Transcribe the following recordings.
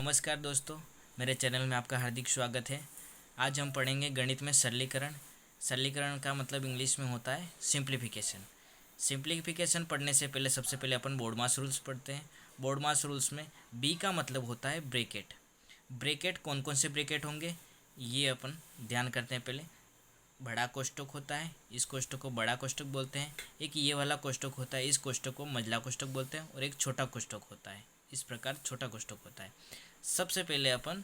नमस्कार दोस्तों, मेरे चैनल में आपका हार्दिक स्वागत है। आज हम पढ़ेंगे गणित में सरलीकरण। सरलीकरण का मतलब इंग्लिश में होता है सिंप्लीफिकेशन। सिंप्लीफिकेशन पढ़ने से पहले सबसे पहले अपन बोर्ड मास रूल्स पढ़ते हैं। बोर्ड मास रूल्स में बी का मतलब होता है ब्रैकेट। ब्रैकेट कौन कौन से ब्रैकेट होंगे ये अपन ध्यान करते हैं। पहले बड़ा कोष्ठक होता है, इस कोष्ठक को बड़ा कोष्ठक बोलते हैं। एक ये वाला कोष्ठक होता है, इस कोष्ठक को मझला कोष्ठक बोलते हैं। और एक छोटा कोष्ठक होता है, इस प्रकार छोटा कोष्ठक होता है। सबसे पहले अपन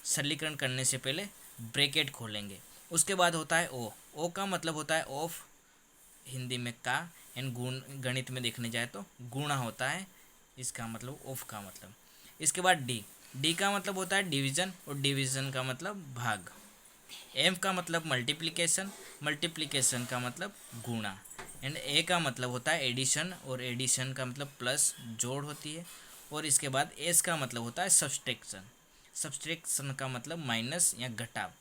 सरलीकरण करने से पहले ब्रैकेट खोलेंगे। उसके बाद होता है ओ। ओ का मतलब होता है ऑफ, हिंदी में का, एंड गुण गणित में देखने जाए तो गुणा होता है, इसका मतलब ऑफ का मतलब। इसके बाद डी। डी का मतलब होता है डिवीज़न, और डिवीज़न का मतलब भाग। एम का मतलब मल्टीप्लिकेशन, मल्टीप्लिकेशन का मतलब गुणा। एंड ए का मतलब होता है एडिशन, और एडिशन का मतलब प्लस, जोड़ होती है। और इसके बाद एस का मतलब होता है सब्सट्रैक्शन, सब्सट्रैक्शन का मतलब माइनस या घटाव।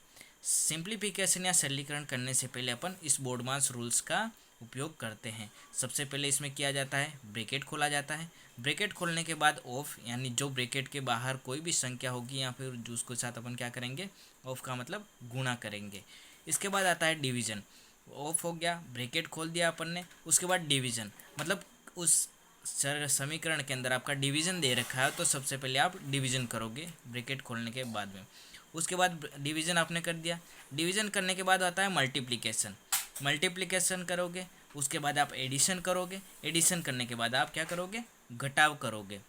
सिंप्लीफिकेशन या सरलीकरण करने से पहले अपन इस बोर्डमास रूल्स का उपयोग करते हैं। सबसे पहले इसमें किया जाता है ब्रैकेट खोला जाता है। ब्रैकेट खोलने के बाद ऑफ, यानी जो ब्रैकेट के बाहर कोई भी संख्या होगी या फिर जो उसके साथ अपन क्या करेंगे, ऑफ का मतलब गुणा करेंगे। इसके बाद आता है डिवीज़न। ऑफ हो गया, ब्रैकेट खोल दिया अपन ने। उसके बाद डिवीज़न मतलब उस समीकरण के अंदर आपका डिवीज़न दे रखा है, तो सबसे पहले आप डिवीज़न करोगे ब्रैकेट खोलने के बाद में। उसके बाद डिवीज़न आपने कर दिया। डिवीज़न करने के बाद आता है मल्टीप्लिकेशन। मल्टीप्लिकेशन करोगे, उसके बाद आप एडिशन करोगे। एडिशन करने के बाद आप क्या करोगे, घटाव करोगे।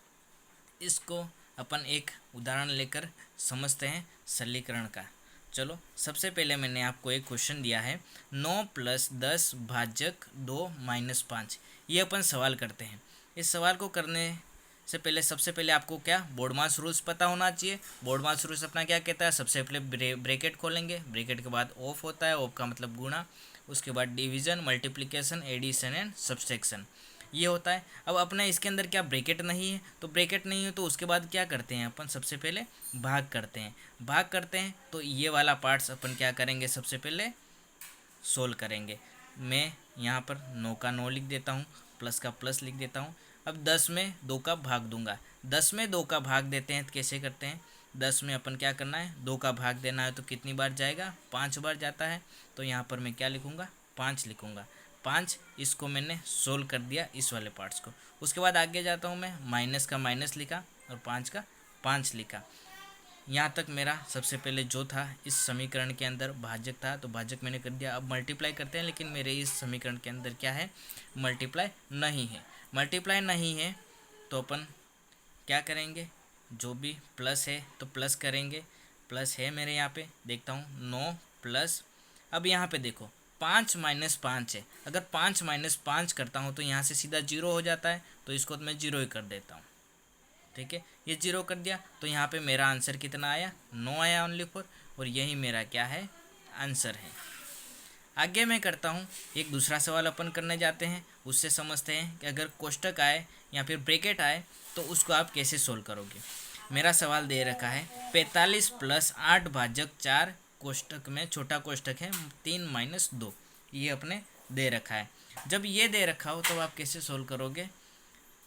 इसको अपन एक उदाहरण लेकर समझते हैं सरलीकरण का। चलो, सबसे पहले मैंने आपको एक क्वेश्चन दिया है, 9 + 10 भाजक 2 - 5। ये अपन सवाल करते हैं। इस सवाल को करने से पहले सबसे पहले आपको क्या बोर्डमास रूल्स पता होना चाहिए। बोर्डमास रूल्स अपना क्या कहता है, सबसे पहले ब्रैकेट खोलेंगे, ब्रैकेट के बाद ऑफ होता है, ऑफ का मतलब गुणा। उसके बाद division, multiplication, addition and subtraction, ये होता है। अब अपना इसके अंदर क्या ब्रैकेट नहीं है, तो ब्रैकेट नहीं है तो उसके बाद क्या करते हैं अपन, सबसे पहले भाग करते हैं। भाग करते हैं तो ये वाला पार्ट्स अपन क्या करेंगे, सबसे पहले सोल्व करेंगे। मैं यहाँ पर 9 का 9 लिख देता हूँ, प्लस का प्लस लिख देता हूँ। अब 10 में 2 का भाग दूंगा। 10 में 2 का भाग देते हैं तो कैसे करते हैं, 10 में अपन क्या करना है, 2 का भाग देना है तो कितनी बार जाएगा, 5 बार जाता है। तो यहाँ पर मैं क्या लिखूँगा, 5 लिखूँगा। 5, इसको मैंने सोल्व कर दिया, इस वाले पार्ट्स को। उसके बाद आगे जाता हूँ मैं, माइनस का माइनस लिखा और 5 का 5 लिखा। यहाँ तक मेरा सबसे पहले जो था इस समीकरण के अंदर भाजक था, तो भाजक मैंने कर दिया। अब मल्टीप्लाई करते हैं, लेकिन मेरे इस समीकरण के अंदर क्या है, मल्टीप्लाई नहीं है। मल्टीप्लाई नहीं है तो अपन क्या करेंगे, जो भी प्लस है तो प्लस करेंगे। प्लस है मेरे यहाँ पे, देखता हूँ 9 प्लस, अब यहाँ पे देखो 5 - 5 है। अगर 5 - 5 करता हूँ तो यहाँ से सीधा 0 हो जाता है, तो इसको तो मैं 0 ही कर देता हूँ। ठीक है, ये 0 कर दिया तो यहाँ पे मेरा आंसर कितना आया, 9 आया ओनली 4, और यही मेरा क्या है, आंसर है। आगे मैं करता हूँ, एक दूसरा सवाल अपन करने जाते हैं। उससे समझते हैं कि अगर कोष्ठक आए या फिर ब्रैकेट आए तो उसको आप कैसे सोल्व करोगे। मेरा सवाल दे रखा है 45 + 8 भाजक 4, कोष्ठक में छोटा कोष्ठक है 3 - 2, ये अपने दे रखा है। जब ये दे रखा हो तो आप कैसे सोल्व करोगे,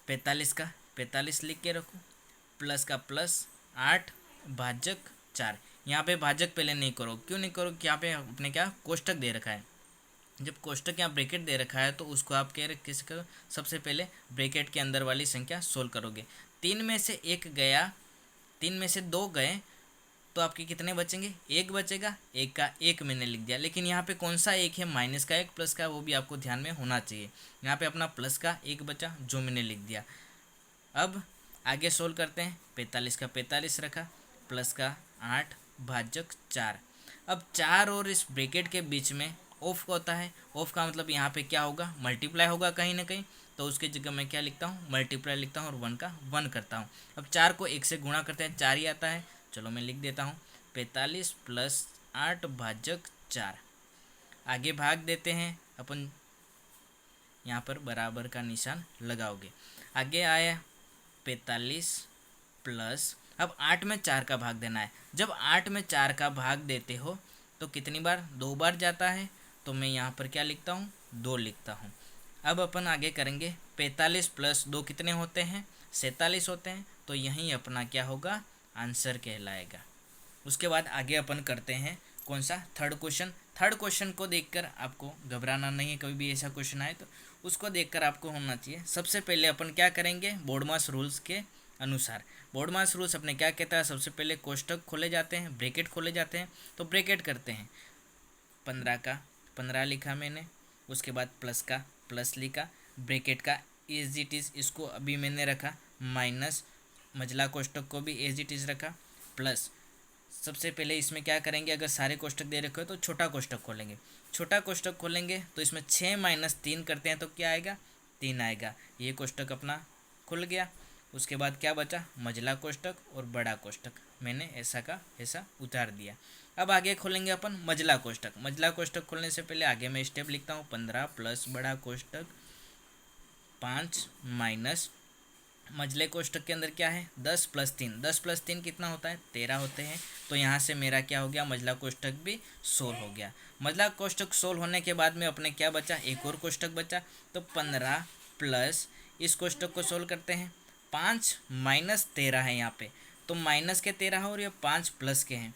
45 का 45 लिख के रखो, प्लस का प्लस, 8 भाजक 4। यहाँ पे भाजक पहले नहीं करो, क्यों नहीं करो, यहाँ पे अपने क्या कोष्ठक दे रखा है। जब कोष्ठक या ब्रैकेट दे रखा है तो उसको आप कह रहे किस करो, सबसे पहले ब्रैकेट के अंदर वाली संख्या सोल्व करोगे। 3 में से 1 गया, 3 में से 2 गए, तो आपके कितने बचेंगे, 1 बचेगा। 1 का 1 मैंने लिख दिया, लेकिन यहाँ पे कौन सा 1 है, माइनस का 1 प्लस का, वो भी आपको ध्यान में होना चाहिए। यहाँ पे अपना प्लस का 1 बचा जो मैंने लिख दिया। अब आगे सोल्व करते हैं, 45 का 45 रखा, प्लस का 8 भाजक 4। अब 4 और इस ब्रैकेट के बीच में ऑफ होता है। ऑफ का मतलब यहाँ पे क्या होगा, मल्टीप्लाई होगा कहीं ना कहीं, तो उसके जगह मैं क्या लिखता हूँ, मल्टीप्लाई लिखता हूँ और 1 का 1 करता हूँ। अब 4 को 1 से गुणा करते हैं, 4 ही आता है। चलो मैं लिख देता हूँ 45 + 8 भाजक 4। आगे भाग देते हैं अपन, यहाँ पर बराबर का निशान लगाओगे। आगे आया 45 प्लस, अब 8 में 4 का भाग देना है। जब 8 में 4 का भाग देते हो तो कितनी बार, 2 बार जाता है, तो मैं यहाँ पर क्या लिखता हूँ, 2 लिखता हूँ। अब अपन आगे करेंगे, 45 + 2 कितने होते हैं, 47 होते हैं, तो यहीं अपना क्या होगा, आंसर कहलाएगा। उसके बाद आगे अपन करते हैं कौन सा, थर्ड क्वेश्चन। थर्ड क्वेश्चन को देखकर आपको घबराना नहीं है, कभी भी ऐसा क्वेश्चन आए तो उसको देखकर आपको होना चाहिए। सबसे पहले अपन क्या करेंगे, बोर्डमास रूल्स के अनुसार। बोर्डमास रूल्स अपने क्या कहता है, सबसे पहले कोष्टक खोले जाते हैं, ब्रैकेट खोले जाते हैं, तो ब्रैकेट करते हैं। 15 का 15 लिखा मैंने, उसके बाद प्लस का प्लस लिखा, ब्रैकेट का एज इट इज़ इसको अभी मैंने रखा, माइनस मझला कोष्टक को भी एज इट इज़ रखा, प्लस सबसे पहले इसमें क्या करेंगे, अगर सारे कोष्टक दे रखे हो तो छोटा कोष्टक खोलेंगे। छोटा कोष्टक खोलेंगे तो इसमें 6 माइनस 3 करते हैं तो क्या आएगा, 3 आएगा। ये कोष्टक अपना खुल गया। उसके बाद क्या बचा, मझला कोष्टक और बड़ा कोष्टक, मैंने ऐसा का ऐसा उतार दिया। अब आगे खोलेंगे अपन मझला कोष्टक। मझला कोष्टक खोलने से पहले आगे मैं स्टेप लिखता हूँ, 15 प्लस बड़ा कोष्टक 5 माइनस मझले कोष्टक के अंदर क्या है, 10 प्लस 3, 10 प्लस 3 कितना होता है, 13 होते हैं। तो यहाँ से मेरा क्या हो गया, मझला कोष्टक भी सोल्व हो गया। मझला कोष्टक सोल्व होने के बाद में अपने क्या बचा, एक और कोष्टक बचा। तो 15 प्लस इस कोष्टक को सोल्व करते हैं, 5 माइनस 13 है यहाँ पे, तो माइनस के 13 है और ये 5 प्लस के हैं।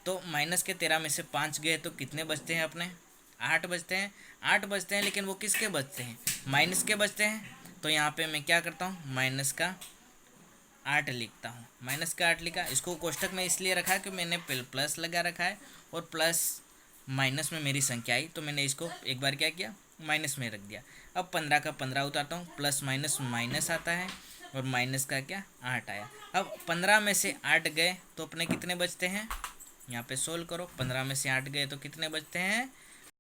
तो माइनस के 13 में से 5 गए तो कितने बचते हैं अपने, 8 बचते हैं। 8 बचते हैं, लेकिन वो किसके बचते हैं, माइनस के बचते हैं। तो यहाँ पे मैं क्या करता हूँ, माइनस का 8 लिखता हूँ। माइनस का 8 लिखा, इसको कोष्टक में इसलिए रखा कि मैंने प्लस लगा रखा है और प्लस माइनस में मेरी संख्या आई तो मैंने इसको एक बार क्या किया, माइनस में रख दिया। अब 15 का 15 उतारता हूँ, प्लस माइनस माइनस आता है और माइनस का क्या 8 आया। अब 15 में से 8 गए तो अपने कितने बचते हैं, यहाँ पे सोल्व करो, 15 में से 8 गए तो कितने बचते हैं,